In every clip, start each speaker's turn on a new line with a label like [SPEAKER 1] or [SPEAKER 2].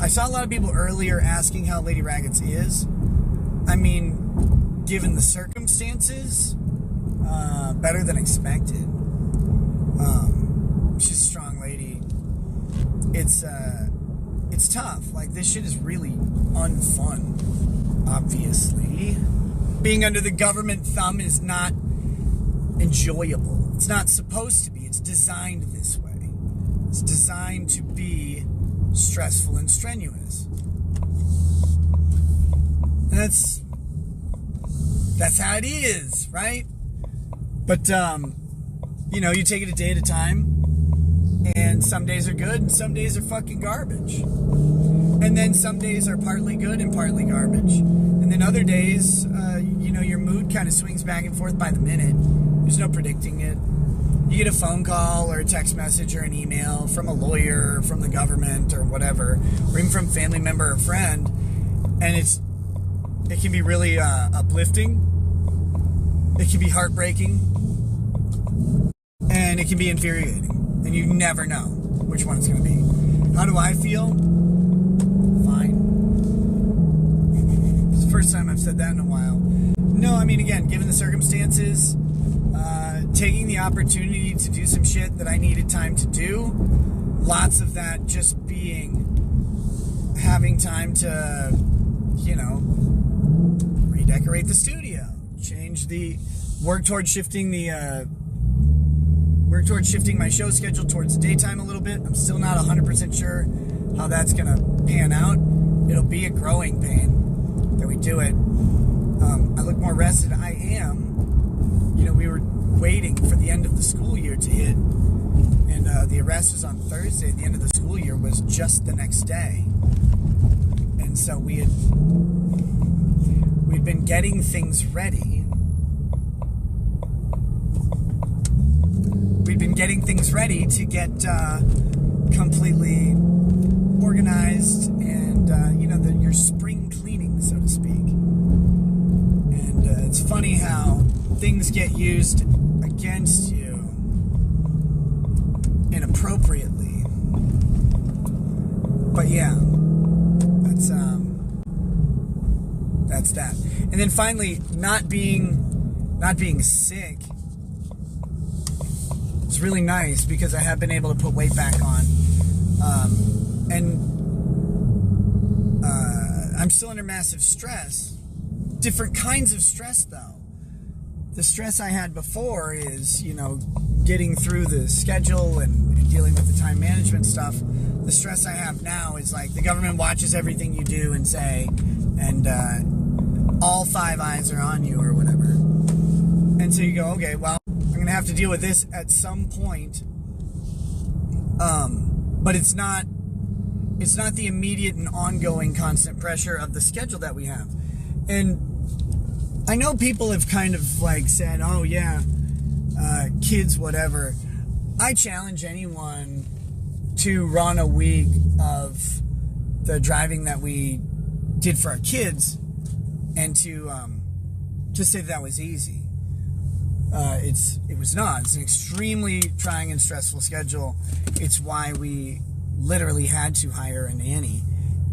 [SPEAKER 1] I saw a lot of people earlier asking how Lady Raggets is. I mean, given the circumstances, better than expected. She's a strong lady. It's tough. Like, this shit is really unfun, obviously. Being under the government thumb is not enjoyable. It's not supposed to be. It's designed this way. It's designed to be stressful and strenuous. And that's how it is, right? But, you take it a day at a time. And some days are good and some days are fucking garbage. And then some days are partly good and partly garbage. And then other days, your mood kind of swings back and forth by the minute. There's no predicting it. You get a phone call or a text message or an email from a lawyer, from the government or whatever, or even from a family member or friend, and it can be really uplifting. It can be heartbreaking, and it can be infuriating, and you never know which one it's going to be. How do I feel? Fine. It's the first time I've said that in a while. No, I mean, again, given the circumstances, taking the opportunity to do some shit that I needed time to do, lots of that just being having time to, redecorate the studio, work towards shifting my show schedule towards daytime a little bit. I'm still not 100% sure how that's going to pan out. It'll be a growing pain that we do it. I look more rested. I am. We were waiting for the end of the school year to hit, and the arrest was on Thursday. The end of the school year was just the next day, and so we'd been getting things ready. We'd been getting things ready to get completely organized and your spring cleaning, so to speak. And it's funny how things get used against you inappropriately. But yeah, that's that. And then finally, not being sick. It's really nice because I have been able to put weight back on. I'm still under massive stress. Different kinds of stress, though. The stress I had before is, getting through the schedule and dealing with the time management stuff. The stress I have now is like the government watches everything you do and say, and all five eyes are on you or whatever. And so you go, okay, well, I'm going to have to deal with this at some point. But it's not the immediate and ongoing constant pressure of the schedule that we have. And I know people have kind of said, oh yeah, kids, whatever. I challenge anyone to run a week of the driving that we did for our kids and to say that was easy. It was not. It's an extremely trying and stressful schedule. It's why we literally had to hire a nanny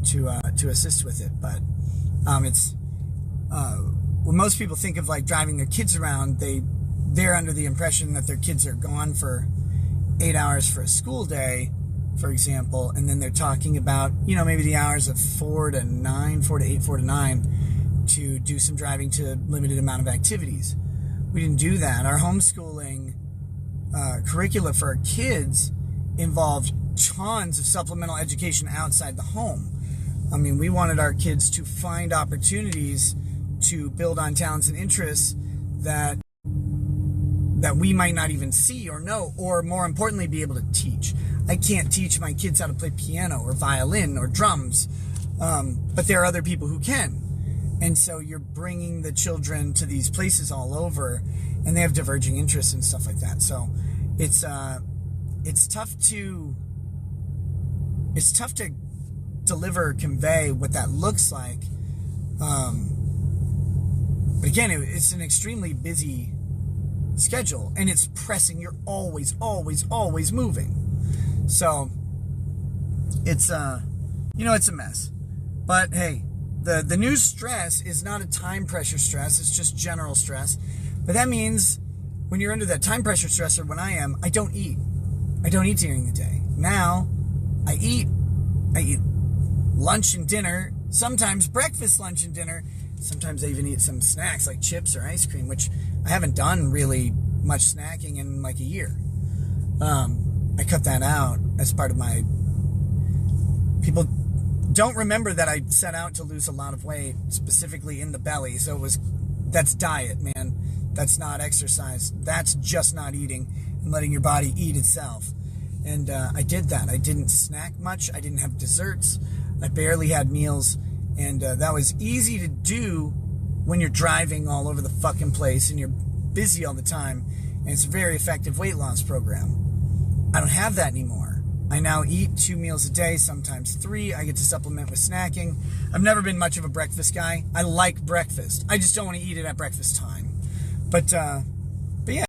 [SPEAKER 1] to assist with it. But when most people think of driving their kids around, they're under the impression that their kids are gone for 8 hours for a school day, for example, and then they're talking about maybe the hours of 4 to 9 to do some driving to a limited amount of activities. We didn't do that. Our homeschooling curricula for our kids involved tons of supplemental education outside the home. I mean, we wanted our kids to find opportunities to build on talents and interests that we might not even see or know, or more importantly, be able to teach. I can't teach my kids how to play piano or violin or drums, but there are other people who can. And so you're bringing the children to these places all over, and they have diverging interests and stuff like that. So it's tough to deliver or convey what that looks like. But again, it's an extremely busy schedule, and it's pressing. You're always moving. So it's It's a mess. But hey, the new stress is not a time pressure stress. It's just general stress. But that means when you're under that time pressure stress, or when I am, I don't eat. I don't eat during the day. Now, I eat lunch and dinner, sometimes breakfast, lunch, and dinner. Sometimes I even eat some snacks like chips or ice cream, which I haven't done really much snacking in like a year. I cut that out as part of my... People don't remember that I set out to lose a lot of weight, specifically in the belly. So that's diet, man. That's not exercise. That's just not eating and letting your body eat itself. And I did that. I didn't snack much. I didn't have desserts. I barely had meals. And that was easy to do when you're driving all over the fucking place and you're busy all the time. And it's a very effective weight loss program. I don't have that anymore. I now eat 2 meals a day, sometimes 3. I get to supplement with snacking. I've never been much of a breakfast guy. I like breakfast. I just don't want to eat it at breakfast time. But